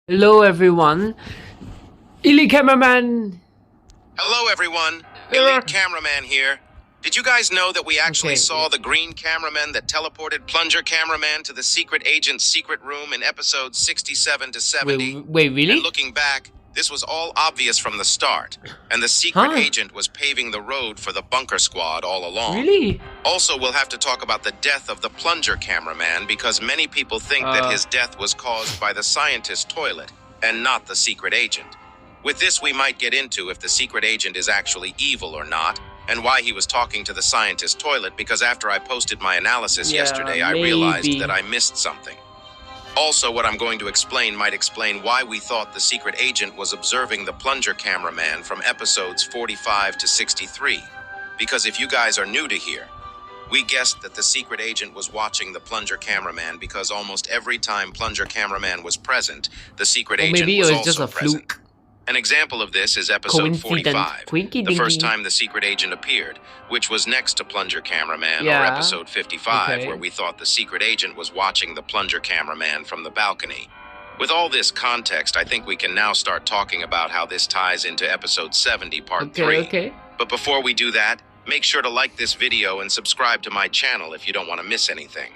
Hello, everyone. Elite cameraman. Hello, everyone. Uh, Elite Cameraman here. Did you guys know that we actually Okay. saw the green cameraman that teleported Plunger Cameraman to the secret agent's secret room in episodes 67 to 70? Wait, really? And looking back, this was all obvious from the start, and the secret Huh? agent was paving the road for the bunker squad all along. Really? Also, we'll have to talk about the death of the Plunger Cameraman because many people think that his death was caused by the scientist toilet and not the secret agent. With this, we might get into if the secret agent is actually evil or not, and why he was talking to the scientist toilet, because after I posted my analysis Yeah, yesterday, I maybe. realized that I missed something. Also, what I'm going to explain might explain why we thought the secret agent was observing the Plunger Cameraman from episodes 45 to 63. Because if you guys are new to here, we guessed that the secret agent was watching the Plunger Cameraman because almost every time Plunger Cameraman was present, the secret Or agent maybe it was was just also a present. fluke. An example of this is episode Coincidence. 45, Quinky the first dinky. time the secret agent appeared, which was next to Plunger Cameraman, or Yeah. episode 55, Okay. where we thought the secret agent was watching the Plunger Cameraman from the balcony. With all this context, I think we can now start talking about how this ties into episode 70, part 3. Okay. But before we do that, make sure to like this video and subscribe to my channel if you don't want to miss anything.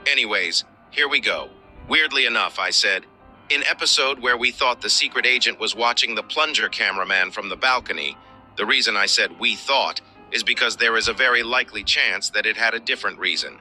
Anyways, here we go. Weirdly enough, I said, in episode where we thought the secret agent was watching the Plunger Cameraman from the balcony, the reason I said we thought is because there is a very likely chance that it had a different reason.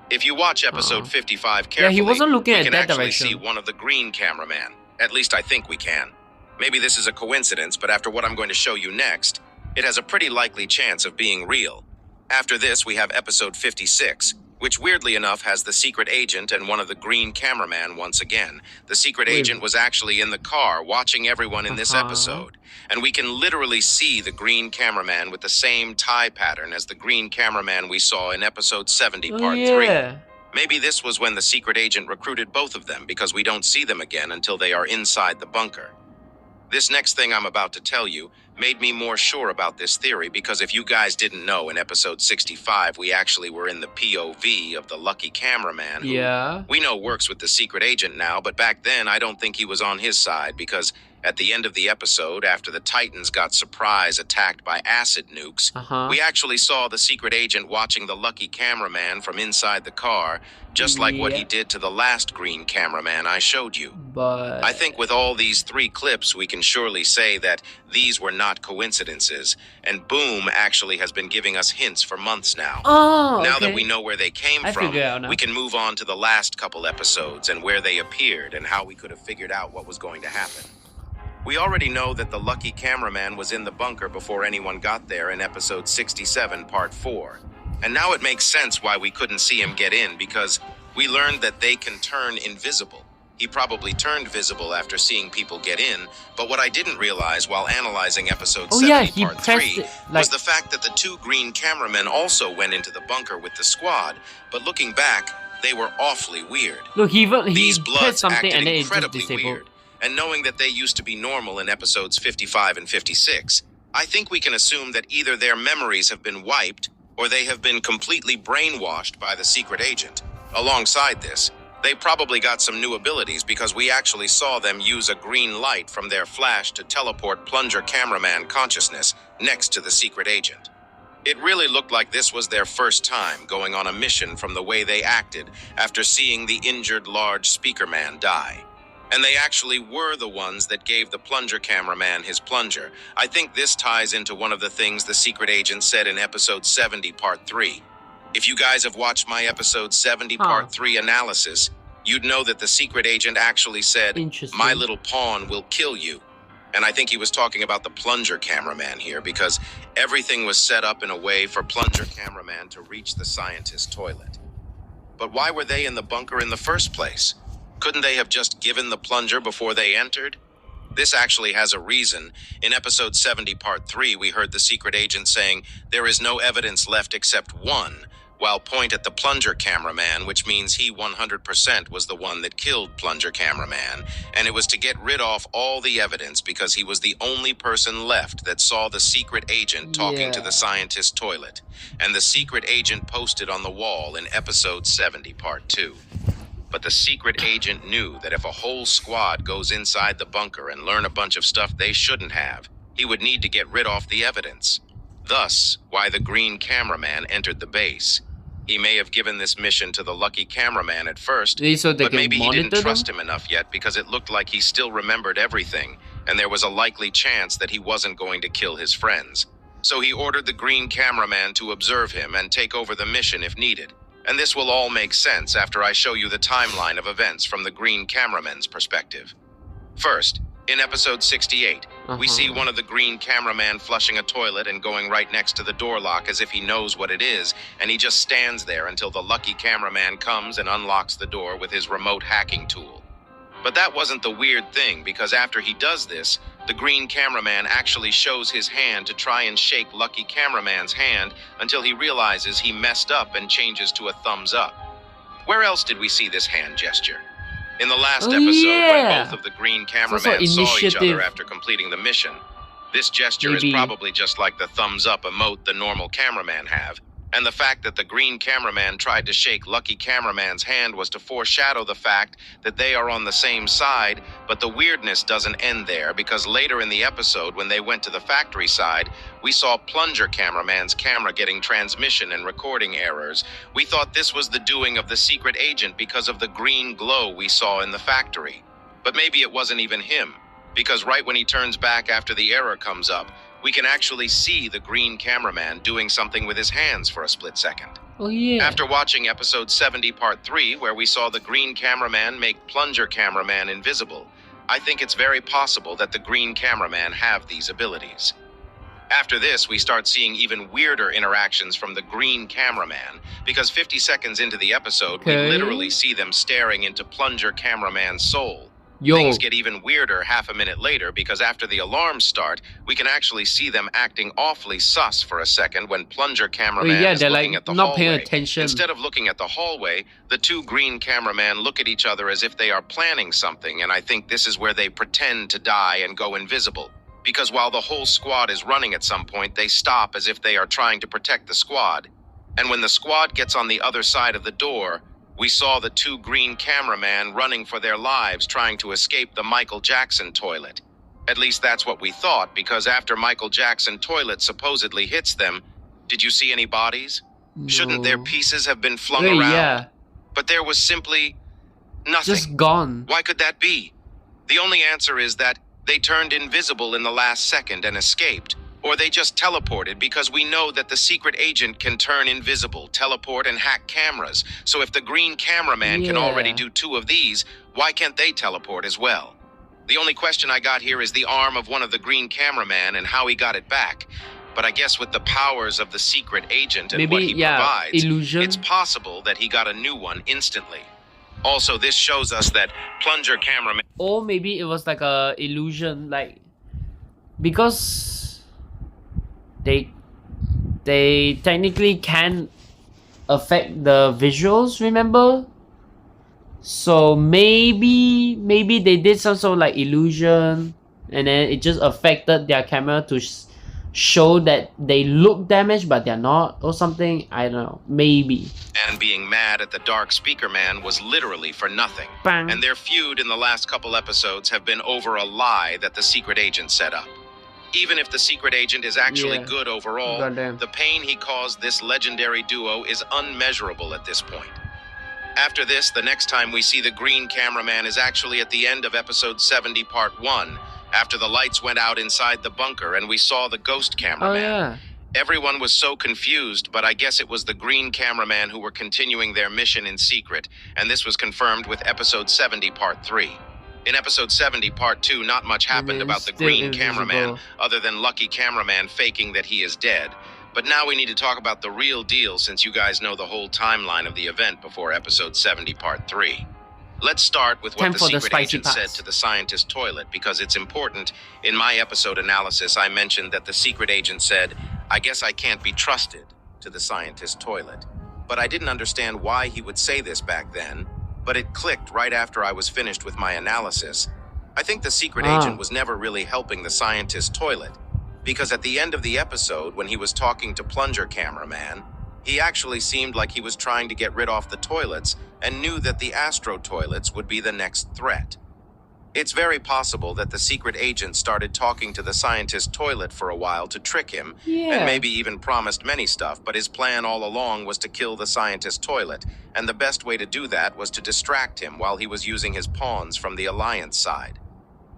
If you watch episode 55 carefully, he wasn't looking we at can that actually direction. see one of the green cameraman. At least I think we can. Maybe this is a coincidence, but after what I'm going to show you next, it has a pretty likely chance of being real. After this, we have episode 56, which weirdly enough has the secret agent and one of the green cameraman once again. The secret Wait. agent was actually in the car watching everyone in this Uh-huh. episode, and we can literally see the green cameraman with the same tie pattern as the green cameraman we saw in episode 70, Oh, part 3. yeah. Maybe this was when the secret agent recruited both of them because we don't see them again until they are inside the bunker. This next thing I'm about to tell you made me more sure about this theory because if you guys didn't know, in episode 65, we actually were in the POV of the lucky cameraman who Yeah. we know works with the secret agent now, but back then I don't think he was on his side because at the end of the episode, after the Titans got surprise attacked by acid nukes, Uh-huh. we actually saw the secret agent watching the lucky cameraman from inside the car, just like what he Yeah. did to the last green cameraman I showed you. But I think with all these 3 clips, we can surely say that these were not coincidences, and Boom actually has been giving us hints for months now. Oh, Now okay. that we know where they came I from, figured it out now. we can move on to the last couple episodes and where they appeared and how we could have figured out what was going to happen. We already know that the lucky cameraman was in the bunker before anyone got there in episode 67, part 4. And now it makes sense why we couldn't see him get in, because we learned that they can turn invisible. He probably turned visible after seeing people get in, but what I didn't realize while analyzing episode Oh, 70, yeah, he part pressed 3, it, was like- the fact that the 2 green cameramen also went into the bunker with the squad, but looking back, they were awfully weird. Look, he These pressed bloods something acted and then it just incredibly disabled. weird, and knowing that they used to be normal in episodes 55 and 56, I think we can assume that either their memories have been wiped or they have been completely brainwashed by the secret agent. Alongside this, they probably got some new abilities because we actually saw them use a green light from their flash to teleport Plunger Cameraman consciousness next to the secret agent. It really looked like this was their first time going on a mission from the way they acted after seeing the injured large speaker man die. And they actually were the ones that gave the Plunger Cameraman his plunger. I think this ties into one of the things the secret agent said in episode 70, part 3. If you guys have watched my episode 70, part 3 analysis, you'd know that the secret agent actually said, Interesting. "My little pawn will kill you." And I think he was talking about the Plunger Cameraman here because everything was set up in a way for Plunger Cameraman to reach the scientist toilet. But why were they in the bunker in the first place? Couldn't they have just given the plunger before they entered? This actually has a reason. In episode 70, part 3, we heard the secret agent saying, "There is no evidence left except one," while point at the Plunger Cameraman, which means he 100% was the one that killed Plunger Cameraman, and it was to get rid of all the evidence because he was the only person left that saw the secret agent talking to Yeah. the scientist toilet, and the secret agent posted on the wall in episode 70, part 2. But the secret agent knew that if a whole squad goes inside the bunker and learn a bunch of stuff they shouldn't have, he would need to get rid of the evidence. Thus, why the green cameraman entered the base. He may have given this mission to the lucky cameraman at first, So they but can maybe he monitor didn't them? trust him enough yet because it looked like he still remembered everything, and there was a likely chance that he wasn't going to kill his friends. So he ordered the green cameraman to observe him and take over the mission if needed. And this will all make sense after I show you the timeline of events from the green cameraman's perspective. First, in episode 68, we see one of the green cameraman flushing a toilet and going right next to the door lock as if he knows what it is, and he just stands there until the lucky cameraman comes and unlocks the door with his remote hacking tool. But that wasn't the weird thing, because after he does this, the green cameraman actually shows his hand to try and shake lucky cameraman's hand until he realizes he messed up and changes to a thumbs up. Where else did we see this hand gesture? In the last episode, when both of the green cameramen saw each other after completing the mission. This gesture is probably just like the thumbs up emote the normal cameraman have, and the fact that the green cameraman tried to shake lucky cameraman's hand was to foreshadow the fact that they are on the same side. But the weirdness doesn't end there, because later in the episode, when they went to the factory side, we saw plunger cameraman's camera getting transmission and recording errors. We thought this was the doing of the secret agent because of the green glow we saw in the factory. But maybe it wasn't even him, because right when he turns back after the error comes up, we can actually see the green cameraman doing something with his hands for a split second. Oh yeah. After watching episode 70 part 3, where we saw the green cameraman make plunger cameraman invisible, I think it's very possible that the green cameraman have these abilities. After this, we start seeing even weirder interactions from the green cameraman, because 50 seconds into the episode, we literally see them staring into plunger cameraman's soul. Things get even weirder half a minute later, because after the alarms start, we can actually see them acting awfully sus for a second when plunger cameraman is looking at the not paying hallway. attention. Instead of looking at the hallway, the two green cameramen look at each other as if they are planning something, and I think this is where they pretend to die and go invisible. Because while the whole squad is running at some point, they stop as if they are trying to protect the squad. And when the squad gets on the other side of the door, we saw the two green cameramen running for their lives trying to escape the Michael Jackson toilet. At least that's what we thought, because after Michael Jackson toilet supposedly hits them, did you see any bodies? No. Shouldn't their pieces have been flung around? Yeah. But there was simply nothing. Just gone. Why could that be? The only answer is that they turned invisible in the last second and escaped. Or they just teleported, because we know that the secret agent can turn invisible, teleport, and hack cameras. So if the green cameraman can already do two of these, why can't they teleport as well? The only question I got here is the arm of one of the green cameraman and how he got it back. But I guess with the powers of the secret agent and what he provides, illusion. It's possible that he got a new one instantly. Also, this shows us that plunger cameraman... Or maybe it was like a illusion, like... Because... They technically can affect the visuals, remember? So maybe they did some sort of like illusion, and then it just affected their camera to show that they look damaged but they're not, or something. I don't know, maybe. And being mad at the Dark Speaker Man was literally for nothing. Bang. And their feud in the last couple episodes have been over a lie that the secret agent set up. Even if the secret agent is actually good overall, the pain he caused this legendary duo is unmeasurable at this point. After this, the next time we see the green cameraman is actually at the end of episode 70 part 1, after the lights went out inside the bunker and we saw the ghost cameraman. Everyone was so confused, but I guess it was the green cameraman who were continuing their mission in secret, and this was confirmed with episode 70 part 3. In episode 70, part 2, not much happened about the green cameraman, other than lucky cameraman faking that he is dead. But now we need to talk about the real deal, since you guys know the whole timeline of the event before episode 70, part 3. Let's start with what the secret agent said to the scientist toilet, because it's important. In my episode analysis, I mentioned that the secret agent said, "I guess I can't be trusted," to the scientist toilet. But I didn't understand why he would say this back then. But it clicked right after I was finished with my analysis. I think the secret agent was never really helping the scientist toilet, because at the end of the episode, when he was talking to plunger cameraman, He actually seemed like he was trying to get rid of the toilets and knew that the Astro toilets would be the next threat. It's very possible that the secret agent started talking to the scientist toilet for a while to trick him, and maybe even promised many stuff, but his plan all along was to kill the scientist toilet, and the best way to do that was to distract him while he was using his pawns from the Alliance side.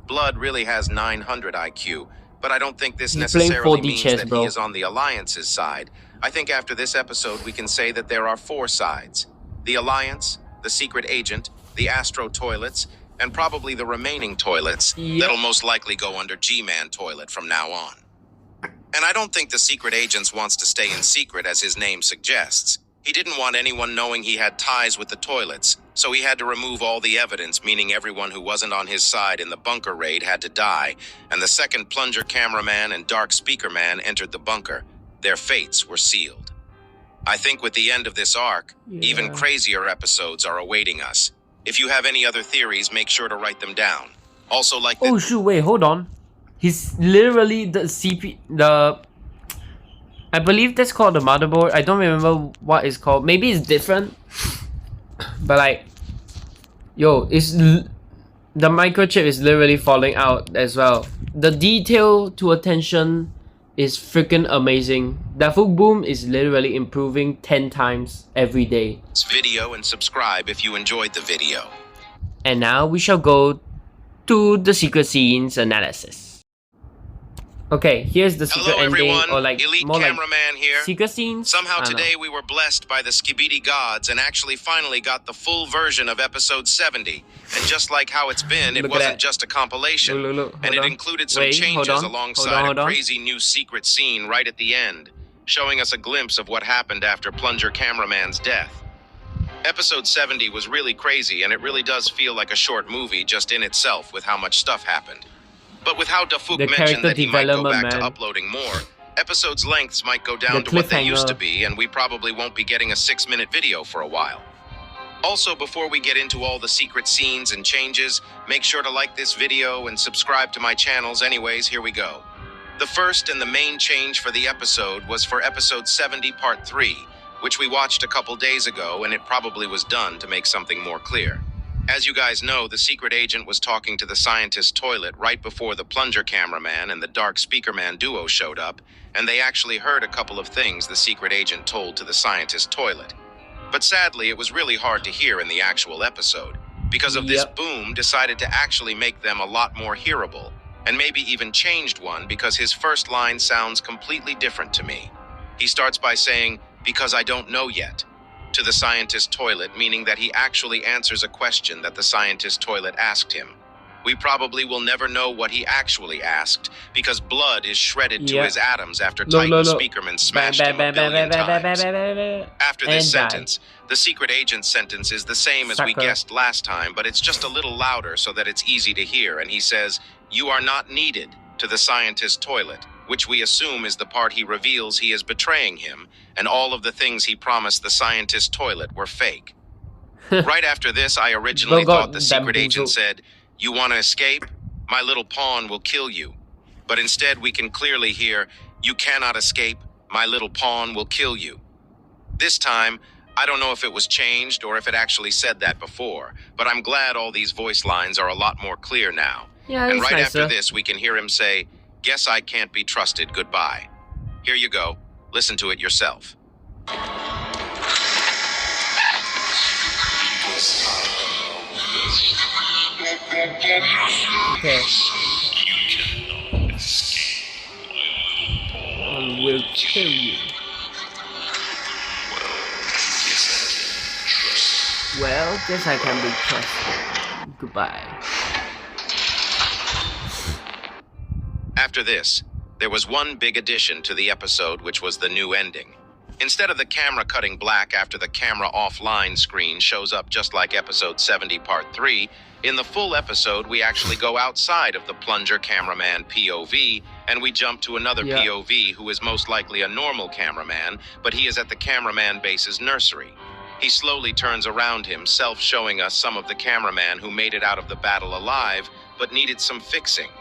Blood really has 900 IQ, but I don't think this necessarily means that he is on the Alliance's side. I think after this episode we can say that there are 4 sides. The Alliance, the secret agent, the Astro toilets, and probably the remaining toilets that'll most likely go under G-Man toilet from now on. And I don't think the secret agent wants to stay in secret as his name suggests. He didn't want anyone knowing he had ties with the toilets, so he had to remove all the evidence, meaning everyone who wasn't on his side in the bunker raid had to die, and the second plunger cameraman and dark speaker man entered the bunker. Their fates were sealed. I think with the end of this arc, even crazier episodes are awaiting us. If you have any other theories, make sure to write them down. Also, like oh shoot, wait, hold on. He's literally the I believe that's called the motherboard. I don't remember what it's called. Maybe it's different. But like, yo, the microchip is literally falling out as well. The detail to attention is freaking amazing. Dafuk Boom is literally improving 10 times every day. Video and subscribe if you enjoyed the video. And now we shall go to the secret scenes analysis. Okay, here's the secret Hello, ending, everyone. or like Elite more Cameraman like here. secret scenes. Somehow I don't today know. we were blessed by the Skibidi gods and actually finally got the full version of episode 70. And just like how it's been, it Look at wasn't that. just a compilation. Look, and it hold on. included some Wait, hold changes on. alongside Hold a on. crazy new secret scene right at the end, showing us a glimpse of what happened after Plunger Cameraman's death. Episode 70 was really crazy, and it really does feel like a short movie just in itself with how much stuff happened. But with how Dafuk The mentioned character that he might go development, back to man. uploading more, episodes' lengths might go The down to what they used to cliffhanger. be, and we probably won't be getting a 6-minute video for a while. Also, before we get into all the secret scenes and changes, make sure to like this video and subscribe to my channels anyways. Here we go. The first and the main change for the episode was for episode 70 part 3, which we watched a couple days ago, and it probably was done to make something more clear. As you guys know, the secret agent was talking to the scientist toilet right before the plunger cameraman and the dark speaker man duo showed up, and they actually heard a couple of things the secret agent told to the scientist toilet. But sadly, it was really hard to hear in the actual episode, because of this Boom decided to actually make them a lot more hearable, and maybe even changed one because his first line sounds completely different to me. He starts by saying, "Because I don't know yet," to the scientist toilet, meaning that he actually answers a question that the scientist toilet asked him. We probably will never know what he actually asked, because blood is shredded to his atoms after Titan Speakerman smashed him a billion times. After this sentence, the secret agent's sentence is the same as we guessed last time, but it's just a little louder so that it's easy to hear, and he says, "You are not needed," to the scientist toilet, which we assume is the part he reveals he is betraying him, and all of the things he promised the scientist toilet were fake. Right after this, I originally thought the secret agent said, "You want to escape? My little pawn will kill you." But instead, we can clearly hear, "You cannot escape. My little pawn will kill you." This time, I don't know if it was changed or if it actually said that before, but I'm glad all these voice lines are a lot more clear now. Yeah, And it's right nicer. after this, we can hear him say, "Guess I can't be trusted. Goodbye." Here you go. Listen to it yourself. Okay. I will kill you. Well, guess I can be trusted. Goodbye. After this, there was one big addition to the episode, which was the new ending. Instead of the camera cutting black after the camera offline screen shows up just like episode 70 part 3, in the full episode we actually go outside of the plunger cameraman POV and we jump to another POV who is most likely a normal cameraman, but he is at the cameraman base's nursery. He slowly turns around himself, showing us some of the cameraman who made it out of the battle alive, but needed some fixing.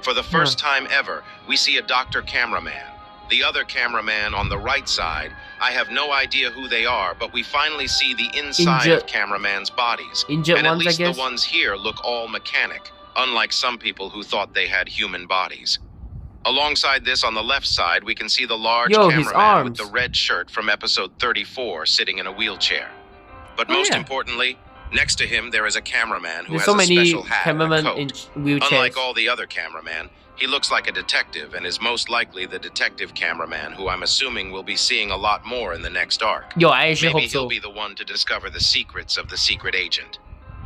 For the first time ever, we see a doctor cameraman. The other cameraman on the right side I have no idea who they are, but we finally see the inside Injured- of cameraman's bodies. Injured and at ones, I least guess. the ones here look all mechanic, unlike some people who thought they had human bodies. Alongside this, on the left side, we can see the large Yo, his cameraman with arms. the red shirt from episode 34 sitting in a wheelchair. But Oh, most yeah. importantly, next to him there is a cameraman who There's has so a many special hat and a cameramen coat. in wheelchairs. Unlike all the other cameramen, he looks like a detective and is most likely the detective cameraman who I'm assuming we'll be seeing a lot more in the next arc. Yo, I actually Maybe hope so. he'll be the one to discover the secrets of the secret agent.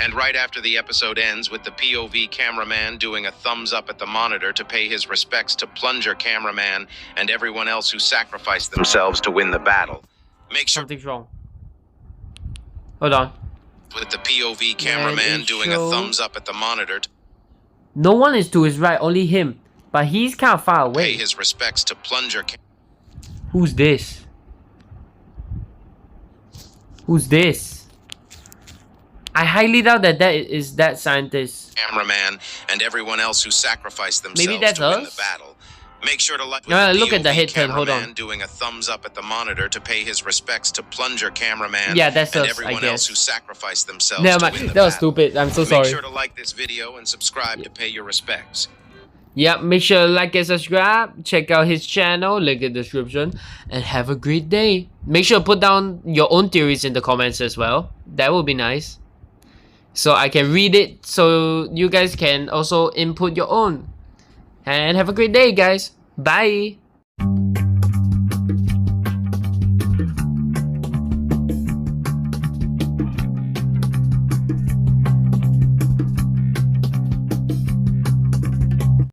And right after the episode ends with the POV cameraman doing a thumbs up at the monitor to pay his respects to plunger cameraman and everyone else who sacrificed themselves to win the battle. Make sure Something's wrong. Hold on. with the POV cameraman it doing a shows- thumbs up at the monitor to No one is to his right, only him. But he's kind of far pay away. his respects to plunger Who's this? Who's this? I highly doubt that is that scientist. cameraman and everyone else who sacrificed themselves Maybe that's to win the us? battle. Make sure to like Look at the head turn, hold cameraman on. doing a thumbs up at the monitor to pay his respects to plunger cameraman Yeah, that's and us, I everyone guess. else who sacrificed themselves Never to mind. win the That was battle. stupid. I'm so Make sorry. sure to like this video and subscribe to pay your respects. Yeah, make sure to like and subscribe. Check out his channel, link in the description. And have a great day. Make sure to put down your own theories in the comments as well. That would be nice. So I can read it, so you guys can also input your own. And have a great day, guys. Bye.